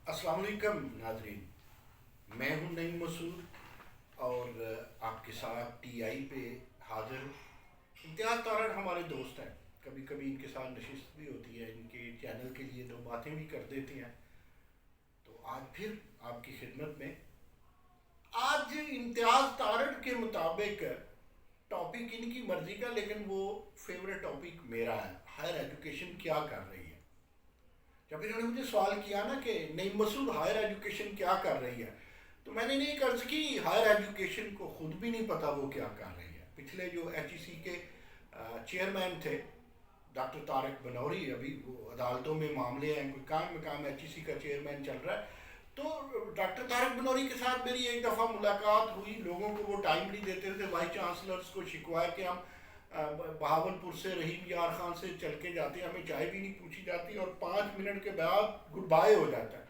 अस्सलाम वालेकुम नाजरीन, मैं हूं नईम मसूद और आपके साथ टीआई पे हाजिर हूँ। इम्तियाज़ तारड़ हमारे दोस्त हैं, कभी कभी इनके साथ नशिस्त भी होती है, इनके चैनल के लिए दो बातें भी कर देते हैं। तो आज फिर आपकी खिदमत में, आज इम्तियाज़ तारड़ के मुताबिक टॉपिक इनकी मर्ज़ी का, लेकिन वो फेवरेट टॉपिक मेरा है, हायर एजुकेशन क्या कर रही है। जब इन्होंने मुझे सवाल किया ना कि नईम मसूद हायर एजुकेशन क्या कर रही है, तो मैंने नहीं अर्ज की हायर एजुकेशन को खुद भी नहीं पता वो क्या कर रही है। पिछले जो एचईसी के चेयरमैन थे डॉक्टर तारक बनौरी, अभी वो अदालतों में मामले हैं, कोई काम में काम एचईसी का चेयरमैन चल रहा है, तो डॉक्टर तारक बनौरी के साथ मेरी एक दफ़ा मुलाकात हुई। लोगों को वो टाइम नहीं देते थे, वाइस चांसलर्स को शिकवा कि हम बहावलपुर से रहीम यार खान से चल के जाते हैं, हमें चाय भी नहीं पूछी जाती और 5 मिनट के बाद गुड बाय हो जाता है।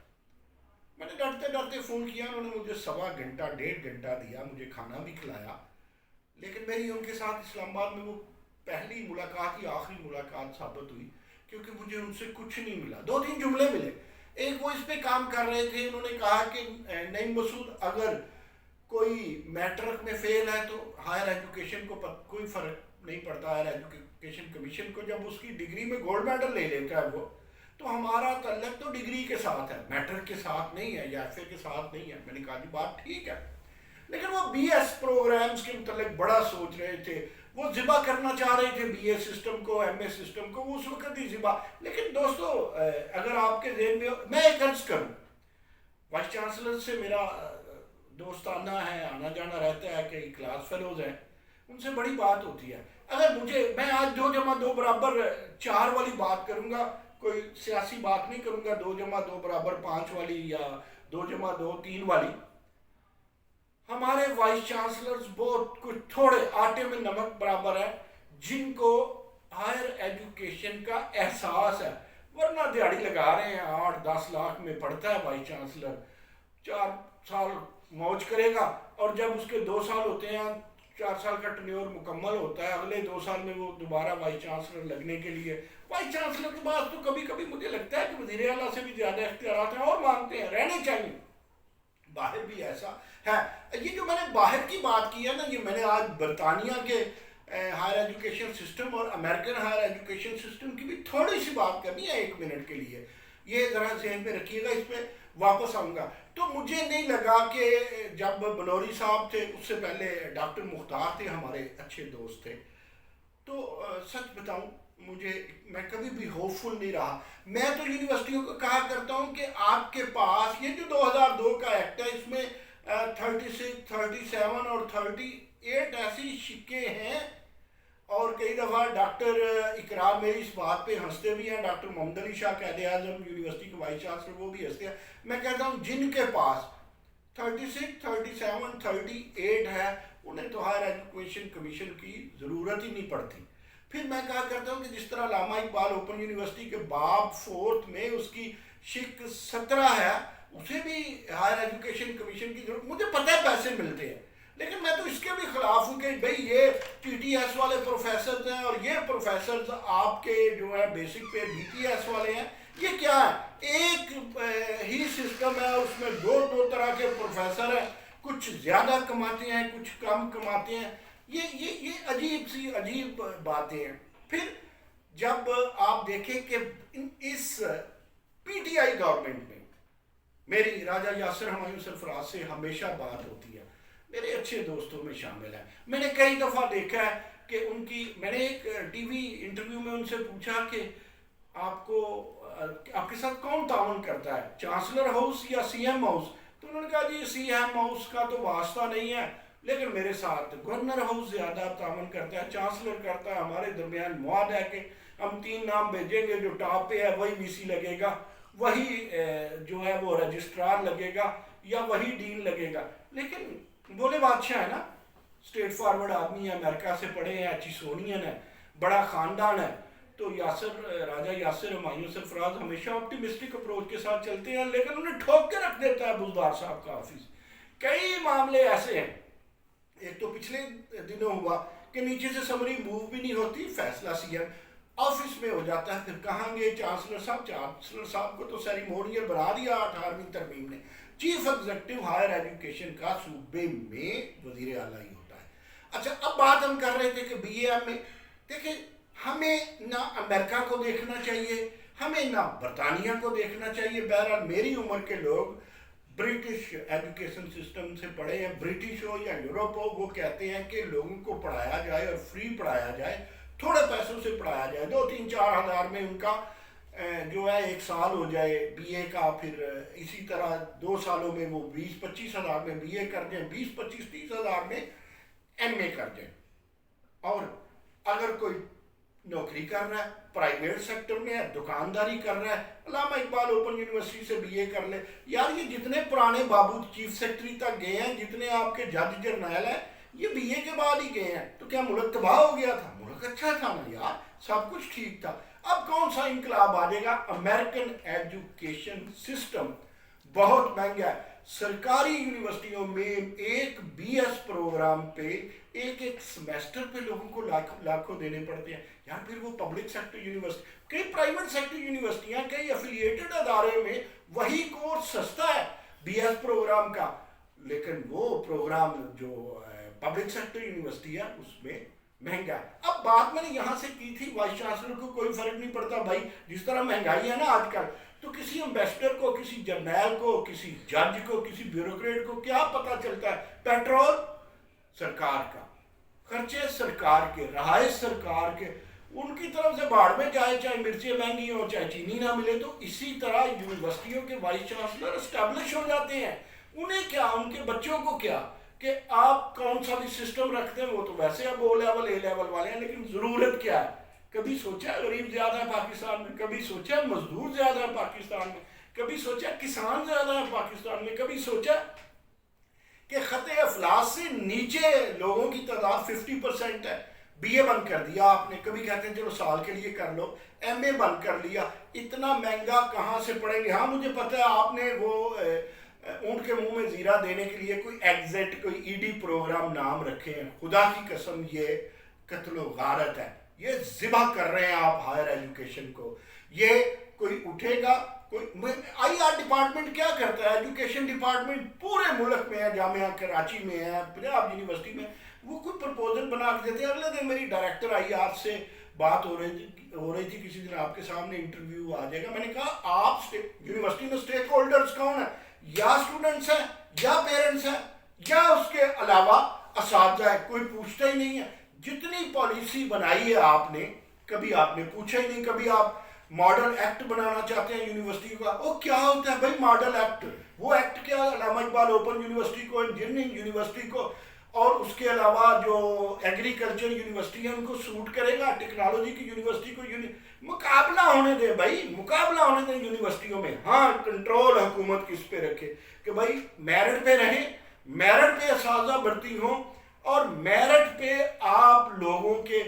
मैंने डरते डरते फ़ोन किया, उन्होंने मुझे 1.25 डेढ़ घंटा दिया, मुझे खाना भी खिलाया, लेकिन मेरी उनके साथ इस्लामाबाद में वो पहली मुलाकात ही आखिरी मुलाकात साबित हुई, क्योंकि मुझे उनसे कुछ नहीं मिला। 2-3 जुमले मिले। एक, वो इस पे काम कर रहे थे, उन्होंने कहा कि नईम मसूद अगर कोई मैट्रिक में फेल है तो हायर एजुकेशन को कोई फ़र्क नहीं पड़ता। हायर एजुकेशन कमीशन को जब उसकी डिग्री में गोल्ड मेडल ले लेता है वो, तो हमारा तल्लक तो डिग्री के साथ है, मैट्रिक के साथ नहीं है या एफए के साथ नहीं है। मैंने कहा जी बात ठीक है, लेकिन वो बीएस प्रोग्राम्स के मतलब बड़ा सोच रहे थे, वो ज़िबा करना चाह रहे थे बीए सिस्टम को, एमए सिस्टम को, वो उस वक्त ही ज़िबा। लेकिन दोस्तों, अगर आपके ज़हन में, मैं एक अर्ज करूँ, वाइस चांसलर से मेरा दोस्ताना है, आना जाना रहता है, कई क्लास फेलोज हैं, उनसे बड़ी बात होती है। अगर मैं आज 2+2 = 4 वाली बात करूंगा, कोई सियासी बात नहीं करूंगा, 2+2 = 5 वाली या 2+2 3 वाली। हमारे वाइस चांसलर्स बहुत कुछ थोड़े आटे में नमक बराबर है, जिनको हायर एजुकेशन का एहसास है, वरना दिहाड़ी लगा रहे हैं। 8-10 लाख में पढ़ता है वाइस चांसलर, 4 साल मौज करेगा और जब उसके 2 साल होते हैं, 4 साल का टर्न्योर मुकम्मल होता है, अगले 2 साल में वो दोबारा वाइस चांसलर लगने के लिए, वाइस चांसलर के पास तो कभी कभी मुझे लगता है कि वज़ीर आला से भी ज़्यादा इख्तियारात हैं और मांगते हैं, रहने चाहिए। बाहर भी ऐसा है। ये जो मैंने बाहर की बात की है ना, ये मैंने आज बरतानिया के हायर एजुकेशन सिस्टम और अमेरिकन हायर एजुकेशन सिस्टम की भी थोड़ी सी बात करनी है 1 मिनट के लिए, ये ज़रा ज़हन में रखिएगा, इस पर वापस आऊँगा। तो मुझे नहीं लगा कि जब बनौरी साहब थे, उससे पहले डॉक्टर मुख्तार थे, हमारे अच्छे दोस्त थे, तो सच बताऊं, मैं कभी भी होपफुल नहीं रहा। मैं तो यूनिवर्सिटियों को कहा करता हूं कि आपके पास ये जो 2002 का एक्ट है, इसमें 36, 37 और 38 ऐसी शिक्के हैं, और कई दफ़ा डॉक्टर इकरार मेरी इस बात पे हंसते भी हैं, डॉक्टर मोहम्मद अली शाह कायदे आज़म यूनिवर्सिटी के वाइस चांसलर, वो भी हंसते हैं। मैं कहता हूँ जिनके पास 36, 37, 38 है, उन्हें तो हायर एजुकेशन कमीशन की ज़रूरत ही नहीं पड़ती। फिर मैं कहा करता हूँ कि जिस तरह अल्लामा इकबाल ओपन यूनिवर्सिटी के बाब 4 में उसकी शिक 17 है, उसे भी हायर एजुकेशन कमीशन की जरूरत। मुझे पता है पैसे मिलते हैं, लेकिन मैं तो इसके भी खिलाफ हूँ कि भाई ये टीटीएस वाले प्रोफेसर हैं और ये प्रोफेसर आपके जो है बेसिक पे बीटीएस वाले हैं, ये क्या है? एक ही सिस्टम है, उसमें दो तरह के प्रोफेसर हैं, कुछ ज़्यादा कमाते हैं, कुछ कम कमाते हैं। ये अजीब बातें हैं। फिर जब आप देखें कि इस पीटीआई गवर्नमेंट में मेरी राजा यासिर हुमायूं सरफराज से हमेशा बात होती है, मेरे अच्छे दोस्तों में शामिल है। मैंने कई दफ़ा देखा है कि मैंने एक टीवी इंटरव्यू में उनसे पूछा कि आपके साथ कौन ताउन करता है, चांसलर हाउस या सीएम हाउस? तो उन्होंने कहा जी सीएम हाउस का तो वास्ता नहीं है, लेकिन मेरे साथ गवर्नर हाउस ज़्यादा ताउन करता है, चांसलर करता है। हमारे दरमियान मुआहदा है कि हम 3 नाम भेजेंगे, जो टॉप पे है वही वीसी लगेगा, वही जो है वो रजिस्ट्रार लगेगा या वही डीन लगेगा। लेकिन बोले बादशाह है ना, स्ट्रेट फॉरवर्ड आदमी है, अमेरिका से पढ़े हैं, अच्छी सोनियन है, बड़ा ख़ानदान है। तो राजा यासिर हुमायूं सरफराज हमेशा ऑप्टिमिस्टिक अप्रोच के साथ चलते हैं, लेकिन उन्हें ठोक के रख देता है बुजदार साहब का ऑफिस। कई मामले ऐसे हैं। एक तो पिछले दिनों हुआ कि नीचे से समरी मूव भी नहीं होती, फैसला सीएम آفس میں ہو جاتا ہے. پھر کہاں گے چانسلر صاحب کو تو سیریمونیل بنا دیا 18ویں ترمیم نے. چیف ایگزیکٹو ہائر ایجوکیشن کا صوبے میں وزیر اعلیٰ ہی ہوتا ہے. اچھا اب بات ہم کر رہے تھے کہ بی اے ایم میں دیکھیں ہمیں نہ امریکہ کو دیکھنا چاہیے ہمیں نہ برطانیہ کو دیکھنا چاہیے. بہرحال میری عمر کے لوگ برٹش ایجوکیشن سسٹم سے پڑھے ہیں, برٹش ہو یا یورپ ہو, وہ کہتے ہیں کہ لوگوں کو پڑھایا جائے اور فری پڑھایا جائے, تھوڑے پیسوں سے پڑھایا جائے, 2-3-4 ہزار میں ان کا جو ہے 1 سال ہو جائے بی اے کا, پھر اسی طرح 2 سالوں میں وہ 20-25 ہزار میں بی اے کر دیں, 20-25-30 ہزار میں ایم اے کر دیں. اور اگر کوئی نوکری کر رہا ہے پرائیویٹ سیکٹر میں ہے, دکانداری کر رہا ہے, علامہ اقبال اوپن یونیورسٹی سے بی اے کر لے. یار یہ جتنے پرانے بابو چیف سیکرٹری تک گئے ہیں, جتنے آپ کے جج جرنیل ہیں, یہ بی اے کے بعد ہی گئے ہیں. تو کیا ملک تباہ ہو گیا تھا؟ ملک اچھا تھا نا یار, سب کچھ ٹھیک تھا. اب کون سا انقلاب آ جائے گا؟ امریکن ایجوکیشن سسٹم بہت مہنگا ہے. سرکاری یونیورسٹیوں میں ایک بی ایس پروگرام پہ ایک سمیسٹر پہ لوگوں کو لاکھوں دینے پڑتے ہیں یار. پھر وہ پبلک سیکٹر یونیورسٹی, کئی پرائیویٹ سیکٹر یونیورسٹیاں, کئی افیلیٹڈ ادارے میں وہی کورس سستا ہے بی ایس پروگرام کا, لیکن وہ پروگرام جو پبلک سیکٹر یونیورسٹی ہے اس میں مہنگا ہے. اب بات میں نے یہاں سے کی تھی وائس چانسلر کو کوئی فرق نہیں پڑتا بھائی, جس طرح مہنگائی ہے نا آج کل, تو کسی امبیسڈر کو, کسی جرنیل کو, کسی جج کو, کسی بیوروکریٹ کو کیا پتہ چلتا ہے؟ پیٹرول سرکار کا, خرچے سرکار کے, رہائش سرکار کے, ان کی طرف سے باڑ میں جائے, چاہے مرچیں مہنگی ہوں چاہے چینی نہ ملے. تو اسی طرح یونیورسٹیوں کے وائس چانسلر اسٹیبلش ہو جاتے ہیں. انہیں کیا, ان کے بچوں کو کیا کہ آپ کون سا بھی سسٹم رکھتے ہیں, وہ تو ویسے اب او لیول اے لیول والے ہیں, لیکن ضرورت کیا ہے؟ کبھی سوچا غریب زیادہ ہے پاکستان میں, کبھی سوچا مزدور زیادہ ہے پاکستان میں, کبھی سوچا کسان زیادہ ہے پاکستان میں, کبھی سوچا کہ خط افلاس سے نیچے لوگوں کی تعداد 50% ہے. بی اے بند کر دیا آپ نے, کبھی کہتے ہیں چلو سال کے لیے کر لو, ایم اے بند کر لیا. اتنا مہنگا کہاں سے پڑیں گے؟ ہاں مجھے پتہ ہے آپ نے وہ اونٹ کے منہ میں زیرہ دینے کے لیے کوئی ایگزٹ, کوئی ای ڈی پروگرام نام رکھے ہیں. خدا کی قسم یہ قتل و غارت ہے, یہ ذبح کر رہے ہیں آپ ہائر ایجوکیشن کو. یہ کوئی اٹھے گا, کوئی آئی آر ڈپارٹمنٹ کیا کرتا ہے؟ ایجوکیشن ڈپارٹمنٹ پورے ملک میں ہے, جامعہ کراچی میں ہے, پنجاب یونیورسٹی میں, وہ کوئی پرپوزل بنا کے دیتے ہیں. اگلے دن میری ڈائریکٹر آئی آر سے بات ہو رہی تھی, کسی دن آپ کے سامنے انٹرویو آ جائے گا. میں نے کہا آپ یونیورسٹی میں اسٹیک ہولڈرز کون ہیں؟ یا اسٹوڈنٹس ہیں, یا پیرنٹس ہیں, یا اس کے علاوہ اساتذہ ہے. کوئی پوچھتا ہی نہیں ہے. جتنی پالیسی بنائی ہے آپ نے, کبھی آپ نے پوچھا ہی نہیں. کبھی آپ ماڈل ایکٹ بنانا چاہتے ہیں یونیورسٹی کا, وہ کیا ہوتا ہے بھائی ماڈل ایکٹ؟ وہ ایکٹ کیا علامہ اقبال اوپن یونیورسٹی کو, انجینئرنگ یونیورسٹی کو اور اس کے علاوہ جو ایگریکلچر یونیورسٹی ہے ان کو سوٹ کرے گا؟ ٹیکنالوجی کی یونیورسٹی کو مقابلہ ہونے دے بھائی, مقابلہ ہونے دیں یونیورسٹیوں میں. ہاں کنٹرول حکومت کس پہ رکھے کہ بھائی میرٹ پہ رہیں, میرٹ پہ اساتذہ بھرتی ہوں, اور میرٹ پہ آپ لوگوں کے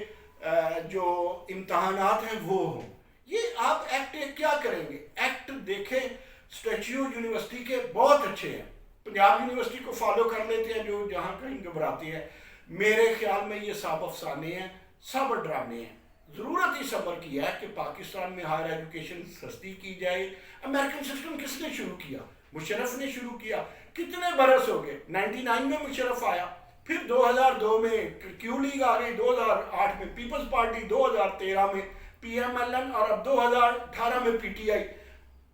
جو امتحانات ہیں وہ ہوں. یہ آپ ایکٹ کیا کریں گے؟ ایکٹ دیکھیں, اسٹیچیو یونیورسٹی کے بہت اچھے ہیں, پنجاب یونیورسٹی کو فالو کر لیتے ہیں جو جہاں کہیں گھبراتے ہیں. میرے خیال میں یہ سب افسانے ہیں, سب ڈرانے ہیں. ضرورت ہی صبر کی ہے کہ پاکستان میں ہائر ایجوکیشن سستی کی جائے. امریکن سسٹم کس نے شروع کیا؟ مشرف نے شروع کیا. کتنے برس ہو گئے؟ 99 میں مشرف آیا, پھر 2002 میں کیو لیگ آ گئی, 2008 میں پیپلز پارٹی, 2013 میں پی ایم ایل این, اور اب 2018 میں پی ٹی آئی.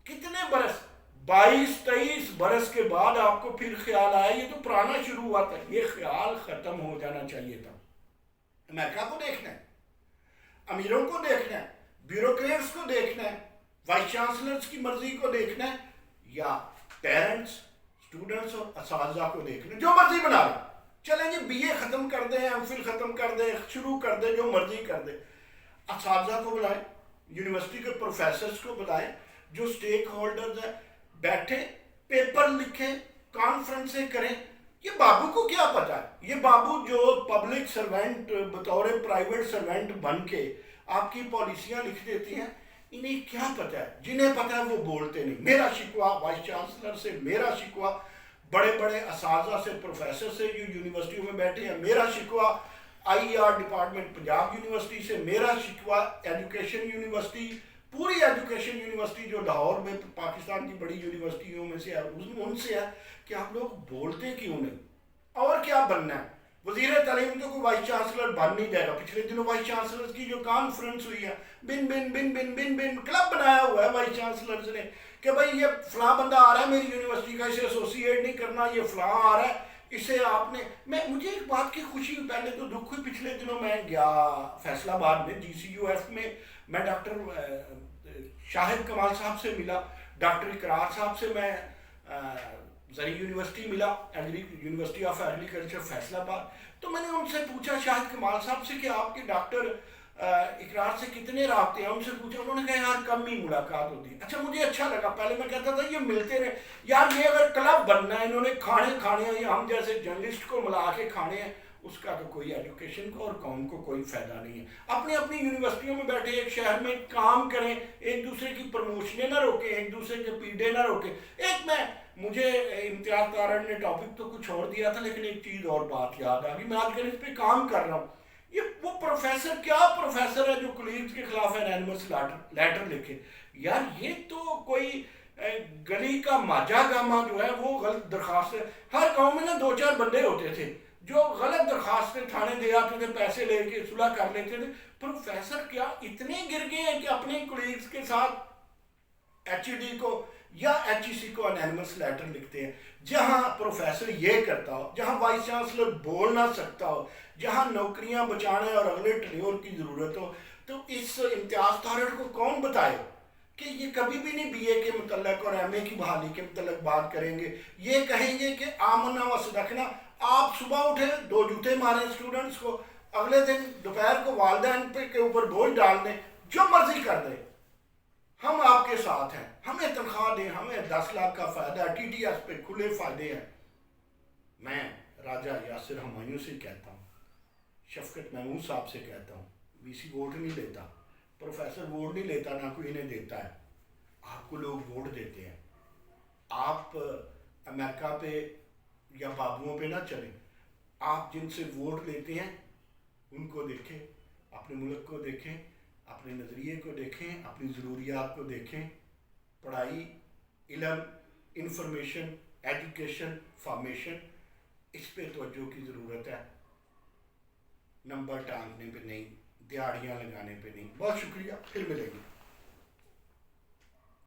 کتنے برس؟ 22-23 برس کے بعد آپ کو پھر خیال آیا یہ تو پرانا شروع ہوا تھا. یہ خیال ختم ہو جانا چاہیے تھا. امریکہ کو دیکھنا ہے, امیروں کو دیکھنا ہے, بیوروکریٹس کو دیکھنا ہے, وائس چانسلرز کی مرضی کو دیکھنا ہے, یا پیرنٹس, اسٹوڈنٹس اور اساتذہ کو دیکھنا ہے؟ جو مرضی بنا لیں. چلیں جی بی اے ختم کر دیں, ایم فل ختم کر دیں, شروع کر دیں, جو مرضی کر دیں. اساتذہ کو بلائیں, یونیورسٹی کے پروفیسرز کو بلائیں, جو اسٹیک ہولڈرز ہیں, بیٹھیں, پیپر لکھیں, کانفرنسیں کریں. یہ بابو کو کیا پتا ہے؟ یہ بابو جو پبلک سرونٹ بطور پرائیویٹ سرونٹ بن کے آپ کی پالیسیاں لکھ دیتی ہیں, انہیں کیا پتا ہے؟ جنہیں پتا ہے وہ بولتے نہیں. میرا شکوہ وائس چانسلر سے, میرا شکوہ بڑے بڑے اساتذہ سے, پروفیسر سے جو یونیورسٹیوں میں بیٹھے ہیں, میرا شکوہ IER डिपार्टमेंट पंजाब यूनिवर्सिटी से, मेरा शिकवा एजुकेशन यूनिवर्सिटी, पूरी एजुकेशन यूनिवर्सिटी जो लाहौर में पाकिस्तान की बड़ी यूनिवर्सिटियों में से है उनसे है कि आप लोग बोलते क्यों नहीं और क्या बनना है। वजीर तालीम तो कोई वाइस चांसलर बन नहीं जाएगा। पिछले दिनों वाइस चांसलर की जो कॉन्फ्रेंस हुई है, बिन बिन बिन बिन बिन बिन क्लब बनाया हुआ है वाइस चांसलर्स ने कि भाई ये फलां बंदा आ रहा है मेरी यूनिवर्सिटी का, इसे एसोसिएट नहीं करना, ये फलां आ रहा है इसे आपने। मुझे एक बात की खुशी, पहले तो दुख हुई, पिछले दिनों मैं गया फैसलाबाद में GCUF में, मैं डॉक्टर शाहिद कमाल साहब से मिला, डॉक्टर इकरार साहब से मैं जरी यूनिवर्सिटी मिला, यूनिवर्सिटी ऑफ एग्रीकल्चर फैसलाबाद। तो मैंने उनसे पूछा शाहिद कमाल साहब से कि आपके डॉक्टर इकरार से कितने राब्ते हैं, उनसे पूछा, उन्होंने कहा यार कम ही मुलाकात होती है। अच्छा, मुझे अच्छा लगा, पहले मैं कहता था ये मिलते रहे यार, ये अगर क्लब बनना है, इन्होंने खाने खाने हैं या हम जैसे जर्नलिस्ट को मिला के खाने हैं, उसका तो कोई एजुकेशन को और कौम को कोई फ़ायदा नहीं है। अपनी अपनी यूनिवर्सिटियों में बैठे एक शहर में काम करें, एक दूसरे की प्रमोशनें ना रोकें, एक दूसरे के पीढ़े ना रोकें। मुझे इम्तियाज़ तारण ने टॉपिक तो कुछ और दिया था, लेकिन एक चीज़ और बात याद आ गई, मैं आजकल इस पर काम कर रहा हूँ। ये वो प्रोफेसर, क्या प्रोफेसर है जो कलीग्स के खिलाफ एनोनिमस लेटर लिखे। यार ये तो कोई गली का माजा गामा जो है वो गलत दरखास्त है। हर गांव में ना 2-4 बंदे होते थे जो गलत दरखास्तें थाने दे आते थे, पैसे लेके सुलह कर लेते थे। प्रोफेसर क्या इतने गिर गए हैं कि अपने कोलीग्स के साथ HED को या HEC को एनोनिमस लेटर लिखते हैं। जहां प्रोफेसर ये करता हो, जहां वाइस चांसलर बोल ना सकता हो, जहां नौकरियां बचाने और अगले टेन्योर की ज़रूरत हो, तो इस इम्तियाज़ तारण को कौन बताए कि ये कभी भी नहीं BA के मुतल्लक और MA की बहाली के मुतल्लक बात करेंगे। ये कहेंगे कि आमना व सदकना, आप सुबह उठे 2 जूते मारें स्टूडेंट्स को, अगले दिन दोपहर को वालिदैन के ऊपर बोझ डाल दें, जो मर्जी कर दें, हम आपके साथ हैं, हमें तनख्वाह दें, हमें 10 लाख का फ़ायदा, TTS पे खुले फ़ायदे हैं। मैं राजा यासिर हुमायूं से कहता हूँ, शफकत महमूद साहब से कहता हूँ, VC वोट नहीं लेता, प्रोफेसर वोट नहीं लेता, ना कोई इन्हें देता है, आपको लोग वोट देते हैं। आप अमेरिका पे या बाबुओं पे ना चलें, आप जिनसे वोट लेते हैं उनको देखें, अपने मुल्क को देखें, अपने नज़रिए को देखें, अपनी ज़रूरियात को देखें। पढ़ाई, इल्म, इंफॉर्मेशन, एजुकेशन, फॉर्मेशन, इस पे तवज्जो की ज़रूरत है, नंबर टांगने पे नहीं, दिहाड़ियाँ लगाने पे नहीं। बहुत शुक्रिया, फिर मिलेंगे।